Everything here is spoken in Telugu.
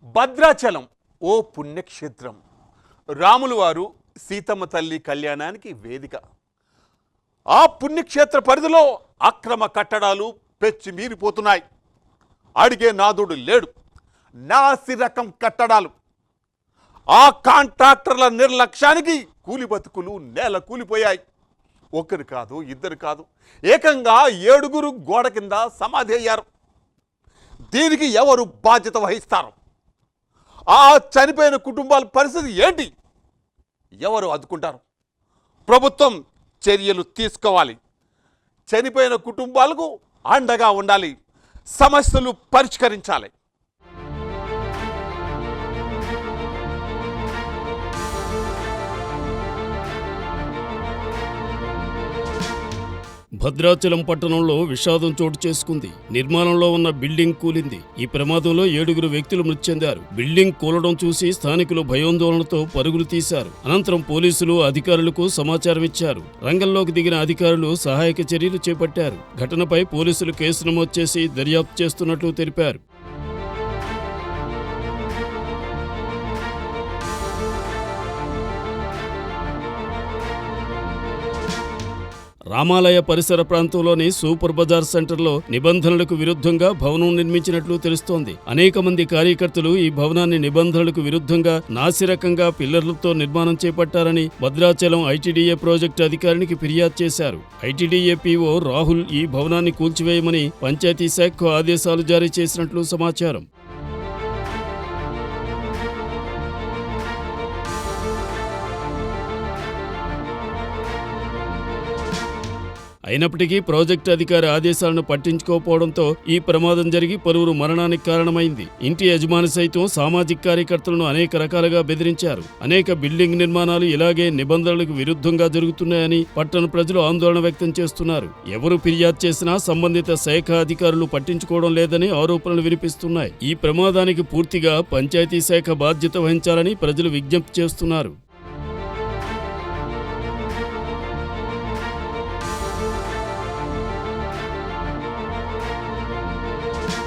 భద్రాచలం ఓ పుణ్యక్షేత్రం. రాములు వారు సీతమ్మ తల్లి కళ్యాణానికి వేదిక. ఆ పుణ్యక్షేత్ర పరిధిలో అక్రమ కట్టడాలు పెచ్చి మీరిపోతున్నాయి. అడిగే నాదుడు లేడు. నాసి రకం కట్టడాలు. ఆ కాంట్రాక్టర్ల నిర్లక్ష్యానికి కూలి బతుకులు నేల కూలిపోయాయి. ఒకరు కాదు, ఇద్దరు కాదు, ఏకంగా 7 గోడ కింద సమాధి అయ్యారు. దీనికి ఎవరు బాధ్యత వహిస్తారు? ఆ చనిపోయిన కుటుంబాల పరిస్థితి ఏంటి? ఎవరు అదుకుంటారు? ప్రభుత్వం చర్యలు తీసుకోవాలి. చనిపోయిన కుటుంబాలకు అండగా ఉండాలి. సమస్యలు పరిష్కరించాలి. భద్రాచలం పట్టణంలో విషాదం చోటు చేసుకుంది. నిర్మాణంలో ఉన్న బిల్డింగ్ కూలింది. ఈ ప్రమాదంలో 7 వ్యక్తులు మృతి చెందారు. బిల్డింగ్ కూలడం చూసి స్థానికులు భయాందోళనతో పరుగులు తీశారు. అనంతరం పోలీసులు అధికారులకు సమాచారం ఇచ్చారు. రంగంలోకి దిగిన అధికారులు సహాయక చర్యలు చేపట్టారు. ఘటనపై పోలీసులు కేసు నమోదు చేసి దర్యాప్తు చేస్తున్నట్లు తెలిపారు. రామాలయ పరిసర ప్రాంతంలోని సూపర్ బజార్ సెంటర్లో నిబంధనలకు విరుద్ధంగా భవనం నిర్మించినట్లు తెలుస్తోంది. అనేక మంది కార్యకర్తలు ఈ భవనాన్ని నిబంధనలకు విరుద్ధంగా నాసిరకంగా పిల్లర్లతో నిర్మాణం చేపట్టారని భద్రాచలం ఐటీడీఏ ప్రాజెక్టు అధికారికి ఫిర్యాదు చేశారు. ఐటీడీఏ పీఓ రాహుల్ ఈ భవనాన్ని కూల్చివేయమని పంచాయతీ శాఖకు ఆదేశాలు జారీ చేసినట్లు సమాచారం. అయినప్పటికీ ప్రాజెక్టు అధికారి ఆదేశాలను పట్టించుకోకపోవడంతో ఈ ప్రమాదం జరిగి పలువురు మరణానికి కారణమైంది. ఇంటి యజమాని సైతం సామాజిక కార్యకర్తలను అనేక రకాలుగా బెదిరించారు. అనేక బిల్డింగ్ నిర్మాణాలు ఇలాగే నిబంధనలకు విరుద్ధంగా జరుగుతున్నాయని పట్టణ ప్రజలు ఆందోళన వ్యక్తం చేస్తున్నారు. ఎవరు ఫిర్యాదు చేసినా సంబంధిత శాఖ అధికారులు పట్టించుకోవడం లేదని ఆరోపణలు వినిపిస్తున్నాయి. ఈ ప్రమాదానికి పూర్తిగా పంచాయతీ శాఖ బాధ్యత వహించాలని ప్రజలు విజ్ఞప్తి చేస్తున్నారు.